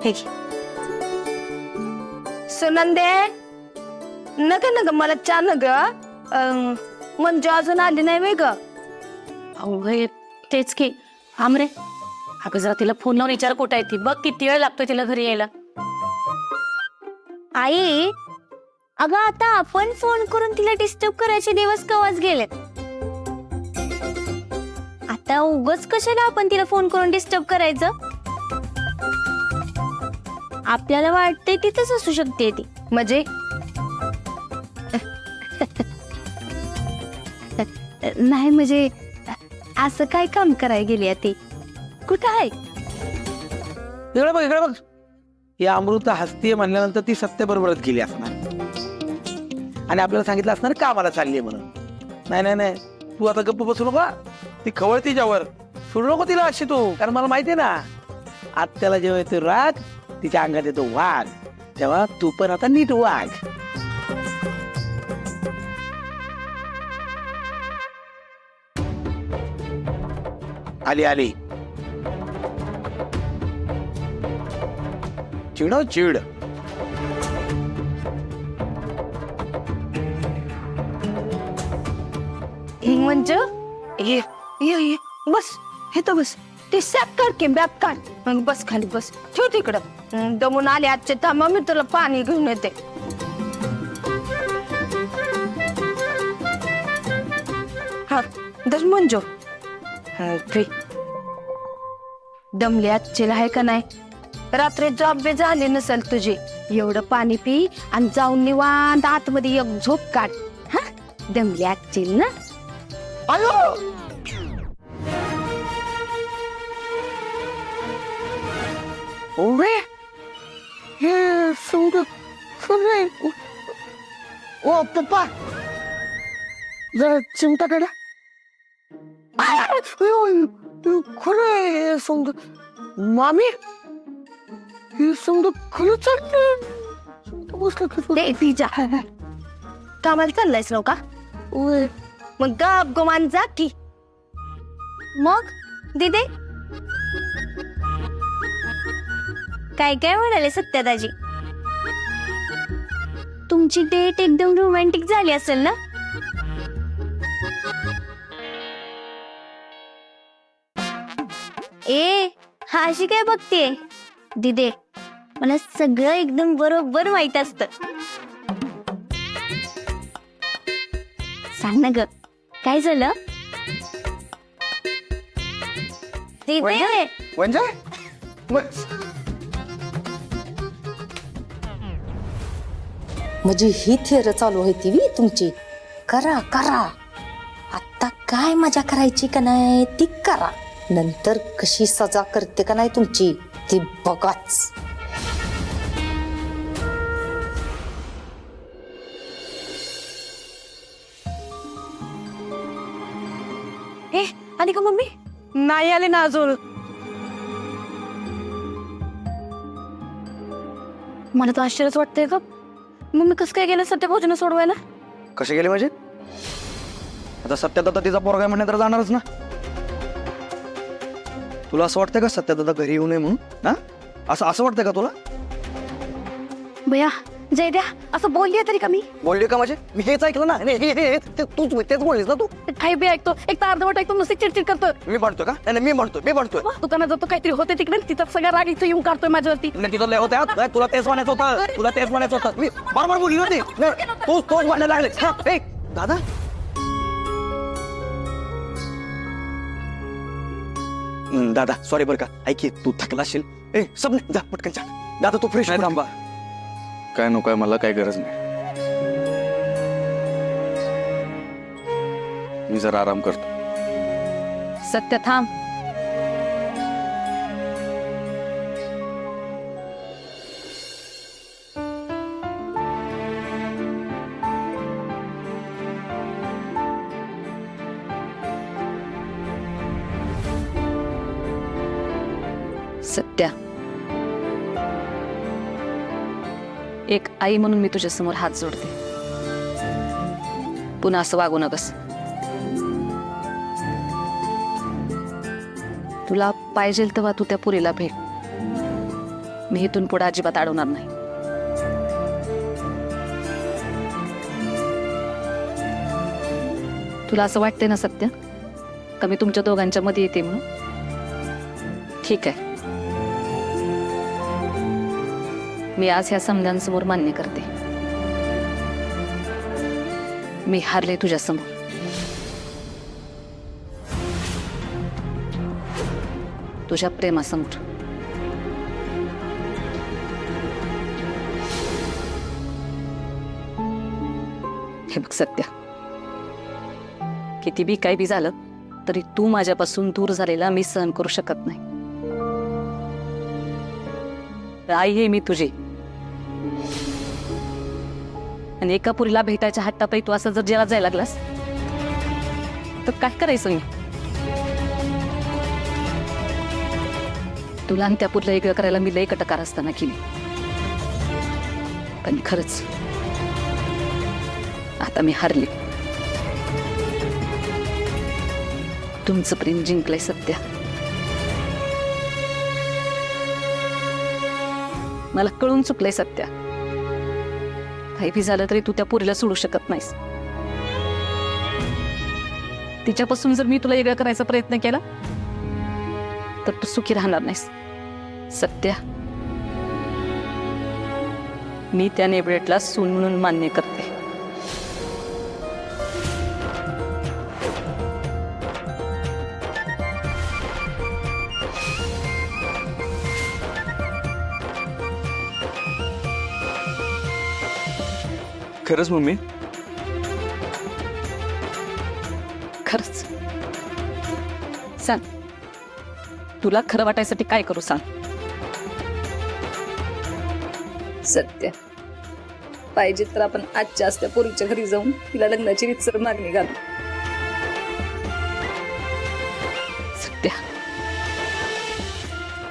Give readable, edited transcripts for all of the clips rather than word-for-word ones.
हे घे. सुनंदे नग नग मला चहा न ग. म्हणजे अजून आली नाही वे ग. अहो तेच की. आमरे अगं जरा तिला फोन लावून विचार कुठं आहे ती. बघ किती वेळ लागतोय तिला घरी यायला. आई अगं आता आपण फोन करून तिला डिस्टर्ब करायचे दिवस कवाच गेलेत. आता उगाच कशाला आपण तिला फोन करून डिस्टर्ब करायचं. आपल्याला वाटतंय तिथंच असू शकते ती. म्हणजे नाही म्हणजे असं काय काम करायला गेली ती. कुठं आहे? इकडे बघ इकडे बघ. ही अमृता हसतीये म्हणल्यानंतर ती सत्य बरोबरच गेली असणार आणि आपल्याला सांगितलं असणार कामाला चालली म्हणून. नाही नाही नाही तू आता गप्प बसू नको. ती खवळ तिच्यावर सोडू नको तिला अशी तू. कारण मला माहितीये ना आत्याला जेव्हा येतो राग तिच्या अंगात येतो वाघ. तेव्हा तू पण आता नीट वाघ. आली आली. चिड चिड. म्हणजे ये ये ये बस हे तर बस. ते सॅप काढ की बॅप काढ. मग बस खाली बस. ठेव तिकडं. दमून आले आजचे थांब मी तुला पाणी घेऊन येते. हा दस मंजो. दमले आजचे आहे का नाही. रात्री जॉब बी झाली नसेल तुझी. एवढं पाणी पी आणि जाऊन निवांत आतमध्ये एक झोप काढ. हा दमले आजचे ना. आयो ओरे हे समजा खरे. ओ पप्पा जरा चिमटा काढा. खरं समजा मामी हे समजा खरंच ते पिझ्झा कामाला चाललायस राव का. मग गप गुमान जा की. मग दिदे काय काय म्हणाले सत्यादाजी. तुमची डेट एकदम रोमॅन्टिक झाली असेल ना. ए हा अशी काय बघते दिदे. मला सगळं एकदम बरोबर माहित असत. सांग ना ग काय झालं. दिदे म्हणजे म्हणजे ही थेर चालू आहे ती वी तुमची. करा करा आता काय मजा करायची का नाही ती करा. नंतर कशी सजा करते का नाही तुमची ती बघाच. ए आली का मम्मी. नाही आले ना अजून. मला तर आश्चर्यच वाटतंय का. मम्मी कसं काय गेलं सत्य भोजन सोडवायला. कसे गेले म्हणजे आता सत्यदादा तिचा पोरगा आहे म्हणणे तर जाणारच ना. तुला असं वाटतंय का सत्यदादा घरी येऊ नये म्हणून. हा असं असं वाटतंय का तुला. भैया जय द्या असं बोलली तरी का मी. बोलली का म्हणजे मी हेच ऐकलं ना. तूच तेच बोललीस ना तू. काही बी ऐकतो एक तर अर्धवट ऐकतो नुसती चिडचिड करतो. मी म्हणतोय का नाही मी म्हणतोय दुकानात जातो काहीतरी होते तिकडे तिचा सगळा राग इथं येऊन काढतोय माझ्यावरती. नाही तिथं लय होत्या. तुला तेच म्हणायचं होतं मी बरोबर बोलली होती. तोच म्हणायला लागले. हा, ए, दादा दादा सॉरी बरं का. ऐक तू थकला असेल. ए सब जा पटकन जा. दादा तू फ्रेश थांबा. काय नकोय मला काय गरज नाही. मी जरा आराम करतो. सत्य थांब. सत्या एक आई म्हणून मी तुझ्या समोर हात जोडते. पुन्हा असं वागू नकस. तुला पाहिजे तेव्हा तू त्या पुरीला भेट. मी इथून पुढे अजिबात अडवणार नाही. तुला असं वाटतंय ना सत्य का मी तुमच्या दोघांच्या मध्ये येते म्हणून? ठीक आहे, मी आज ह्या समजांसमोर मान्य करते, मी हारले तुझ्या समोर. तुझ्या प्रेमासमोर. हे बघ सत्या, किती बी काय बी झालं तरी तू माझ्यापासून दूर झालेला मी सहन करू शकत नाही. आई आहे मी तुझी, आणि एका पुरीला भेटायच्या हट्टापायी तू असं जर जेला जायला लागलास तर काय करायचं मी? तुला आणि त्या पुरीला वेगळं करायला मी लई कटकार असताना केली, पण खरंच आता मी हारले. तुमचं प्रेम जिंकलंय सत्या. मला कळून चुकलंय सत्या. काही बी झालं तरी तू त्या पुरीला सोडू शकत नाहीस. तिच्यापासून जर मी तुला वेगळं करायचा प्रयत्न केला तर तू सुखी राहणार नाहीस सत्या. मी त्या नेबळेटला सून म्हणून मान्य करते. खरंच मम्मी? खरंच सांग, तुला खरं वाटायसाठी काय करू सांग? सत्य, पाहिजे तर आपण आजच्या त्या पोरीच्या घरी जाऊन तिला लग्नाची रीतसर मागणी घालू. सत्या,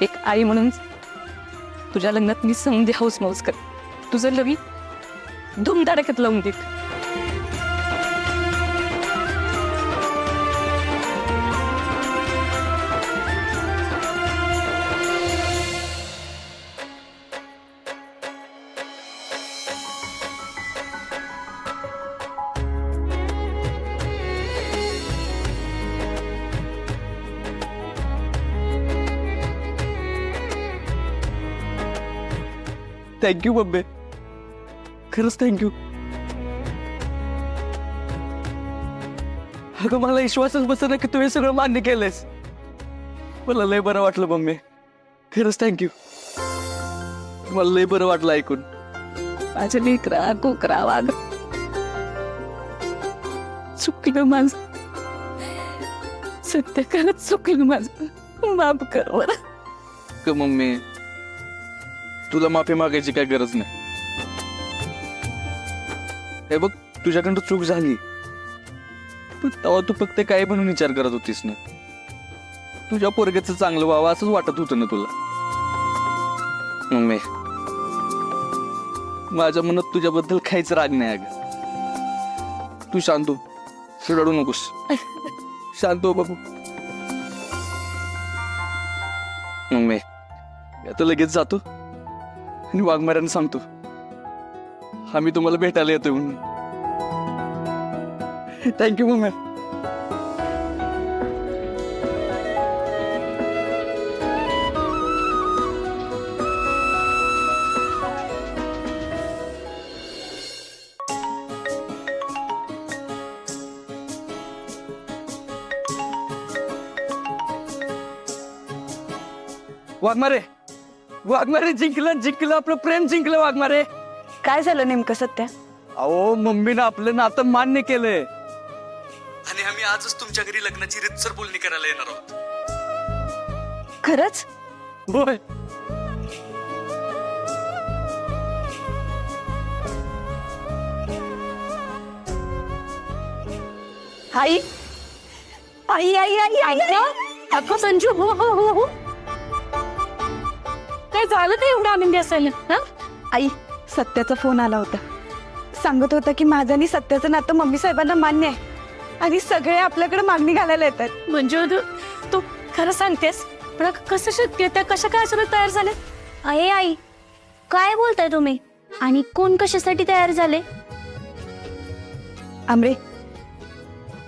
एक आई म्हणून तुझ्या लग्नात मी समधी हौस मौज कर. तुझं लवी धुमधडाक्यात लावून दे. थँक्यू मम्मी, खरंच थँक्यू. अगं मला विश्वासच बसना की तू हे सगळं मान्य केलंयस. मला लय बरं वाटलं मम्मी, खरंच थँक्यू. मला लय बरं वाटलं ऐकून. माझ्या लेकरा कोकरा वाग चुकलं माझं सत्य, खरंच चुकलं माझं. माफ कर बरं. क मम्मी, तुला माफी मागायची काय गरज नाही. हे बघ, तुझ्याकडून चूक झाली, पण तेव्हा तू फक्त काय म्हणून विचार करत होतीस ना. तुझ्या पोरग्याचं चांगलं व्हावं असंच वाटत होतं ना तुला. मम्मी, माझ्या मनात तुझ्याबद्दल काहीच राग नाही. अगं तू शांत हो, तू रडू नकोस. शांत हो बाबू. मम्मी, आता लगेच जातो आणि वाघमाऱ्यांना सांगतो आम्ही तुम्हाला भेटायला येतोय म्हणून. Thank you mummy. वाघमारे, वाघमारे जिंकलं जिंकलं, आपलं प्रेम जिंकलं वाघमारे. काय झालं नेमकं सत्या? अहो, मम्मीनं आपलं नातं मान्य केलंय आणि आम्ही आजच तुमच्या घरी लग्नाची रीतसर बोलणी करायला येणार आहोत. खरंच? होय. आई आई आई आई आई अगं संजू, हो हो हो हो, काय झालं ते एवढं आनंदी असायला? हा आई, सत्याचा फोन आला होता. सांगत होता की माझं आणि सत्याचं नातं मम्मी साहेबांना मान्य आहे आणि सगळे आपल्याकडे मागणी घालायला येतात. म्हणजे तू खरं सांगतेस? पण कसं शक्य? त्या कशा काय अचानक तयार झाल्या? अये आई, काय बोलताय तुम्ही? आणि कोण कशासाठी तयार झाले? आमरे,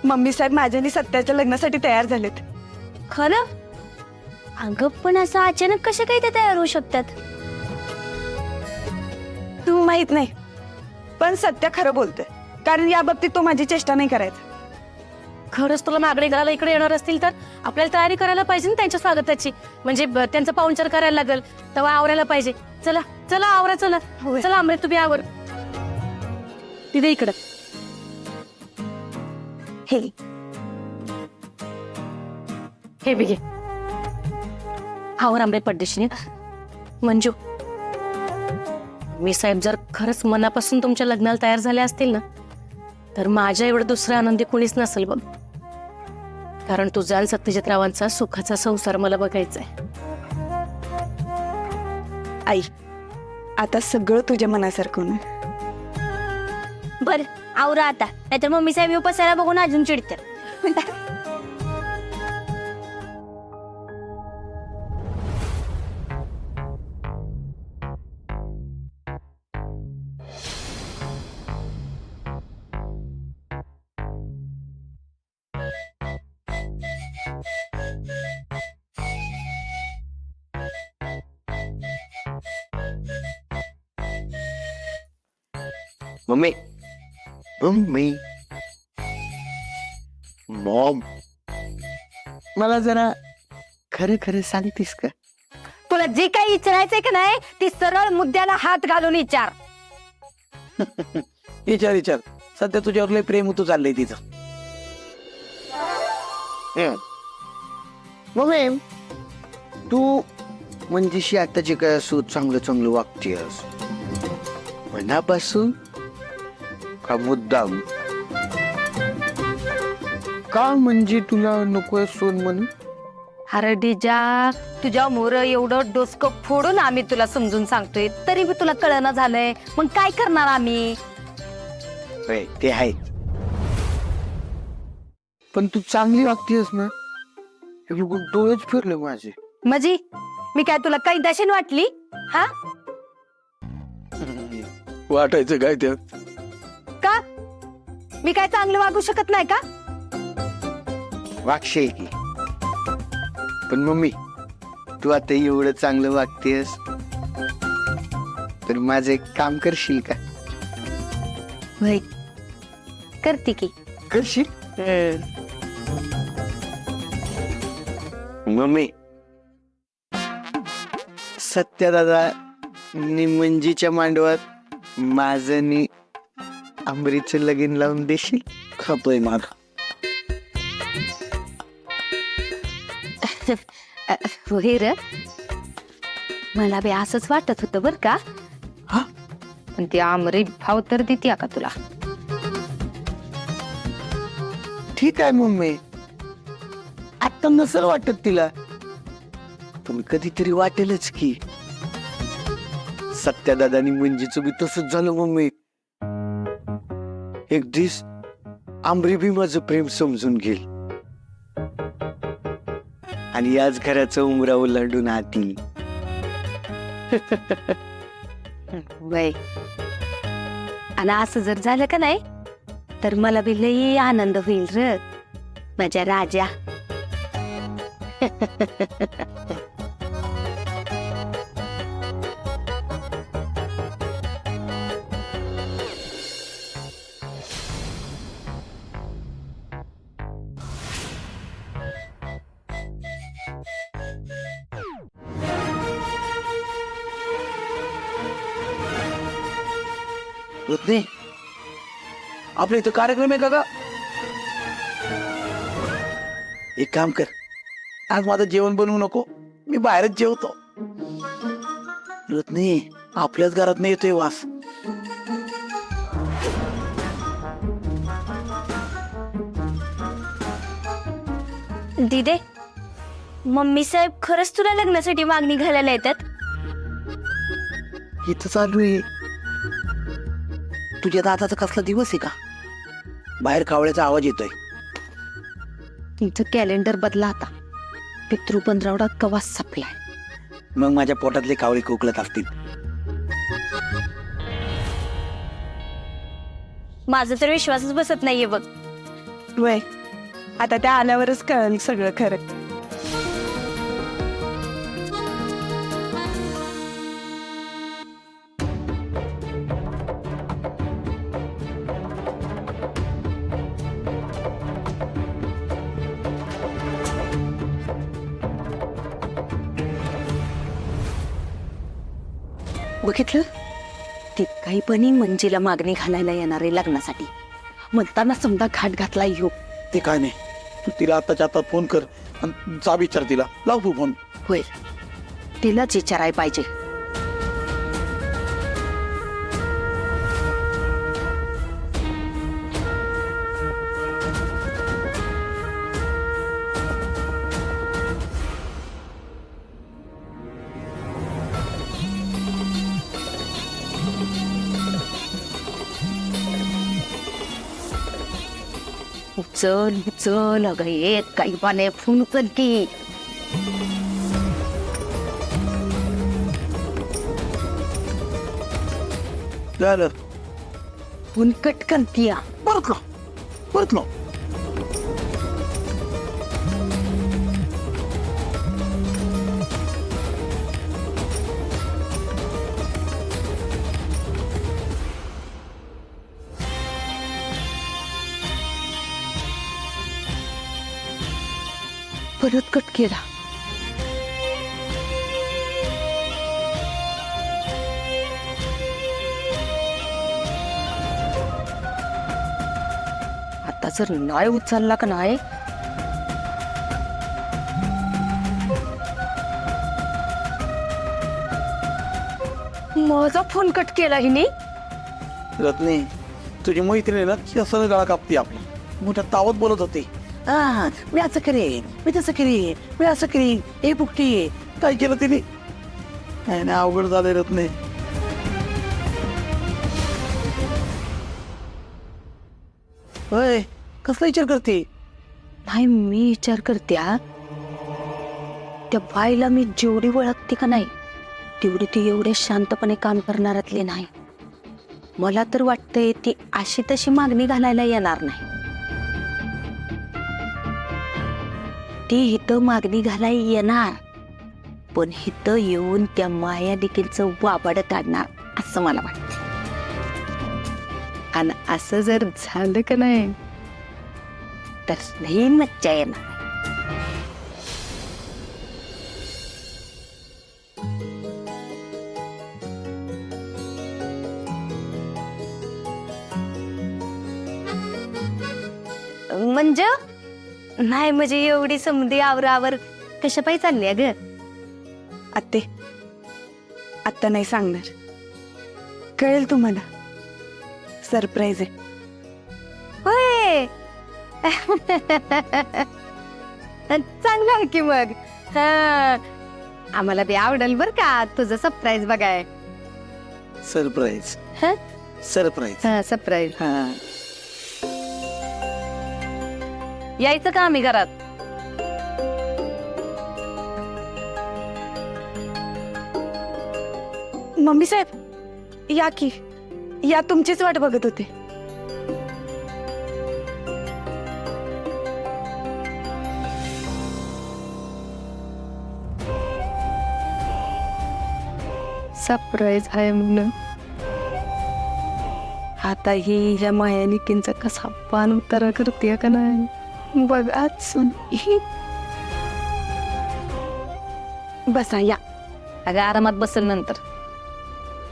मम्मी साहेब माझ्या आणि सत्याच्या लग्नासाठी तयार झालेत. खरं? अगं पण असं अचानक कसे काही ते तयार होऊ शकतात? तू माहित नाही, पण सत्य खरं बोलतोय, कारण या बाबतीत तो माझी चेष्टा नाही करायचा. खरंच तुला मागणी करायला इकडे येणार असतील तर आपल्याला तयारी करायला पाहिजे ना त्यांच्या स्वागताची. म्हणजे त्यांचा पाहुणचार करायला लागेल, तेव्हा आवरायला पाहिजे. चला चला आवरा, चला चला आमरे तुम्ही आवर. तिथे इकडं हे हे बिघे आवर आमरे पड्डेशीने. मंजू, मी साहेब जर खरंच मनापासून तुमच्या लग्नाला तयार झाले असतील ना, तर माझ्या एवढं दुसरं आनंदी कोणीच नसेल बघ. कारण तुझा आणि सत्यजितरावांचा सुखाचा संसार मला बघायचा आहे. आई, आता सगळं तुझ्या मनासारखं होणार. बर, आवरा आता, नाहीतर मम्मी साहेब उपासाला बघून अजून चिडतात. मम्मी मम्मी मॉम, मला जरा खरं खरं सांगतेस का? तुला जे काही विचारायचंय का नाही ती सरळ मुद्द्याला हात घालून विचार. विचार विचार, सध्या तुझ्यावर लय प्रेम होतो चाललंय तिचं. मम्मी, तू म्हणजे आता जे काय असो चांगलं चांगलं वागतेस, मनापासून का मुद्दाम? का म्हणजे तुला नको सोन म्हणून? हरडीजा, तुझ्या मोर एवढं डोसकं फोडून आम्ही तुला समजून सांगतोय, तरी बी तुला कळना झालंय. मग काय करणार आम्ही? होय, ते आहे, पण तू चांगली वागतेस ना, हे बघून डोळेच फिरले माझे. म्हणजे मी काय तुला काही दशीन वाटली? हा, वाटायचं काय त्यात? का मी काय चांगलं वागू शकत नाही का? वागशे की, पण मम्मी तू आता एवढं चांगलं वागतेस तर माझं एक काम करशील का? होय, करते की. करशील? मम्मी, सत्या दादा मंजीच्या मांडवात माझं नि आंबरीचं लगीन लावून देशील? खातोय मार. होय र, मला बी असंच वाटत होतं बर का. हा? पण ती आमरी भाव तर देते का तुला? ठीक आहे मम्मी, आता नसेल वाटत तिला, पण कधीतरी वाटेलच की. सत्या दादानी मंजीचं बी तसंच झालं मम्मी. एक दिवस आंबरी बी माझं प्रेम समजून घेईल आणि याच घराचं उमरा ओलांडून आती. वय, आणि असं जर झालं का नाही तर मला बी लई आनंद होईल र माझ्या राजा. रत्ने, आपल्या इथं कार्यक्रम आहे का? एक काम कर, आज माझं जेवण बनवू नको, मी बाहेरच जेवतो. रत्ने, आपल्याच घरात नाही येतोय वास. दिदे, मम्मी साहेब खरंच तुला लग्नासाठी मागणी घालायला येतात? इथं चालू आहे. तुझ्या दादाचा कसला दिवस आहे का? बाहेर कावळ्याचा आवाज येतोय. तुमचं कॅलेंडर बदला आता. पितृ पंधरवडा कवा संपलाय. मग माझ्या पोटातले कावळे कोकळत असतील. माझा तर विश्वासच बसत नाहीये बघ. वय आता त्या आल्यावरच कळेल सगळं खरं. बघितलं ते काही पण मंजीला मागणी घालायला येणारे लग्नासाठी म्हणताना समजा घाट घातला योग. ते काय नाही, तू तिला आताच्या आता फोन कर आणि जा विचार तिला. लाव तू फोन. होय तिलाच विचाराय पाहिजे. उचल उचल अगं एक काही पाने फोन उचल की. झालं. फोन कट करतीया. परत लाव, परत लाव. परत कट केला. आता जर नाही उचलला का नाही माझा फोन कट केला हिने. रत्नी, तुझी मैत्रीण आहे ना, असं गळा कापते आपली. मोठ्या तावत बोलत होते, मी असं करेन, मी तसं करेन, मी असं करेन, ए बुकटी काय केलं तिने. काय नाही, अवघड झालंय रत्ने. होय, कसला विचार करते. नाही मी विचार करते त्या बाईला मी जेवढी ओळखते का नाही तेवढी ती एवढे शांतपणे काम करणारातली नाही. मला तर वाटतंय ती अशी तशी मागणी घालायला येणार नाही. ती इथं मागणी घालायला येणार पण इथं येऊन त्या माया देखीलचं वाबाड काढणार असं मला वाटतं. आणि असं जर झालं का नाही तर लई मज्जा येणार. म्हणजे नाही म्हणजे एवढी समधी आवरावर कशा पायी चालली ग. आत्ते आत्ता नाही सांगणार, कळेल तुम्हाला. सरप्राईज आहे. होय चांगलं आहे की मग. हा आम्हाला बी आवडेल बर का तुझं सरप्राईज बघाय. सरप्राईज. हा? सरप्राईज. हा सरप्राईज. हा, यायचं का आम्ही घरात? मम्मी साहेब या की या, तुमचीच वाट बघत होते. सरप्राईज आहे म्हणून आता ही ह्या मायानिकींचा कसा पान उतारा करते का नाही बघाच. बसा या. अगं आरामात बसेल नंतर.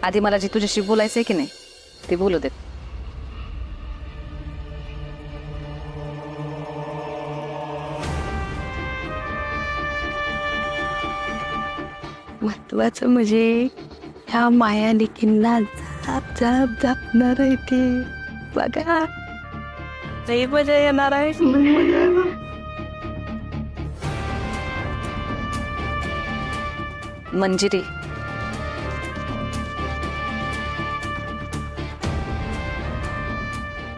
आधी मला जी तुझ्याशी बोलायचंय की नाही ते बोलू देत. महत्वाचं म्हणजे ह्या मायानिकींना झाप झाप झापणार आहे ते बघा. लई मजा येणार आहे. मंजिरी,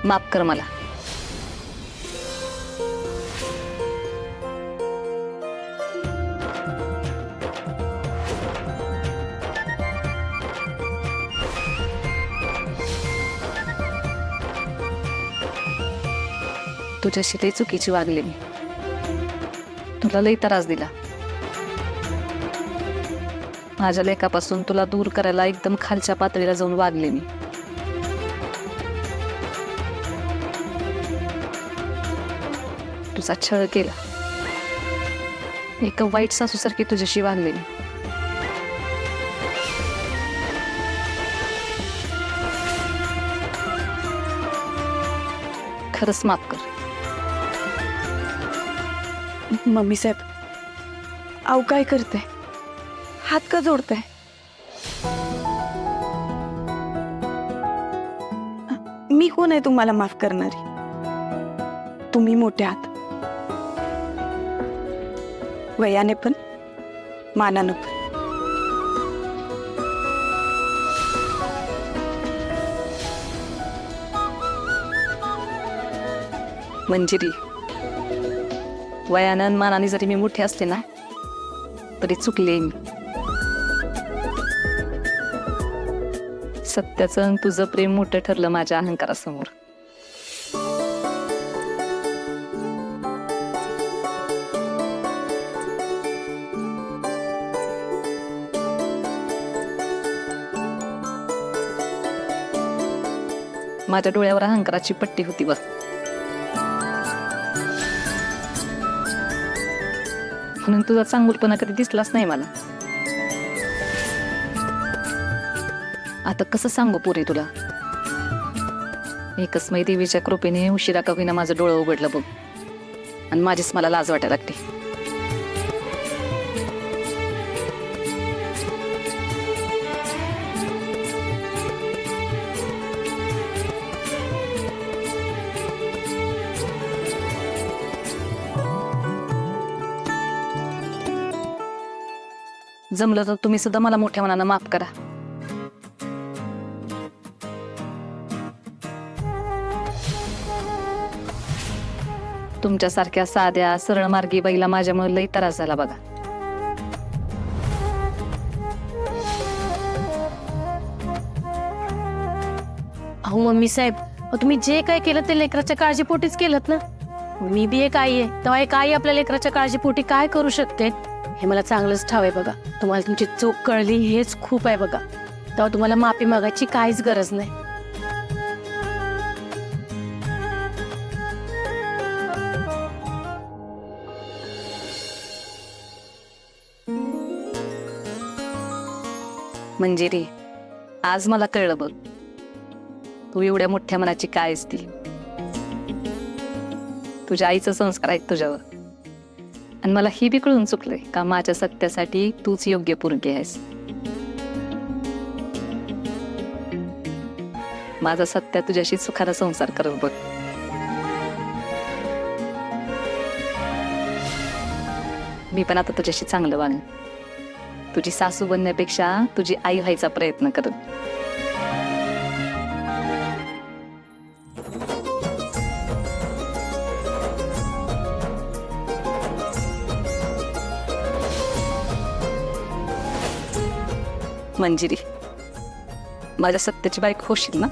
माफ कर मला. तुझ्याशी लई चुकीची वागले मी, तुला लई त्रास दिला. माझ्या लेकापासून तुला दूर करायला एकदम खालच्या पातळीला जाऊन वागले मी. तुझा छळ केला. एक वाईट सासूसारखी तुझ्याशी वागले मी. खरंच माफ कर. मम्मी साहेब, अहो काय करते, हात का जोडते? मी कोण आहे तुम्हाला माफ करणारी? तुम्ही मोठे आहात, वयाने पण मानानं पण. मंजिरी, वयानं मानाने जरी मी मोठी असले ना तरी चुकले मी. सत्याचं आणि तुझं प्रेम मोठं ठरलं माझ्या अहंकारासमोर. माझ्या डोळ्यावर अहंकाराची पट्टी होती बस. म्हणून तुझा चांगुलपणा कधी दिसलाच नाही मला. आता कसं सांगू पुरे तुला? एकच मै देवीच्या कृपेने उशिरा का होईना माझं डोळं उघडलं बघ, आणि माझीच मला लाज वाटायला लागते. जमलं तर तुम्ही सुद्धा मला मोठ्या मनानं माफ करा. तुमच्यासारख्या साध्या सरळ मार्गी बाईला माझ्यामुळे लई त्रास झाला बघा. अहो मम्मी साहेब, तुम्ही जे काय केलं ते लेकराच्या काळजीपोटीच केलं ना. मी बी एक आई आहे, तेव्हा एक आई आपल्या लेकराच्या काळजीपोटी काय करू शकते हे मला चांगलंच ठाव आहे बघा. तुम्हाला तुमची चूक कळली हेच खूप आहे बघा. तेव्हा तुम्हाला माफी मागायची काहीच गरज नाही. मंजिरी, आज मला कळलं बघ तू एवढ्या मोठ्या मनाची काय असती. तुझ्या आईचं संस्कार आहेत तुझ्यावर, आणि मला ही बी कळून चुकलंय का माझ्या सत्यासाठी तूच योग्य पोरगी आहेस. माझा सत्या तुझ्याशी सुखाचा संसार करत बघ. मी पण आता तुझ्याशी चांगलं वागेन. तुझी सासू बनण्यापेक्षा तुझी आई व्हायचा प्रयत्न करत. मंजिरी, माझ्या सत्याची बाईक होशील ना?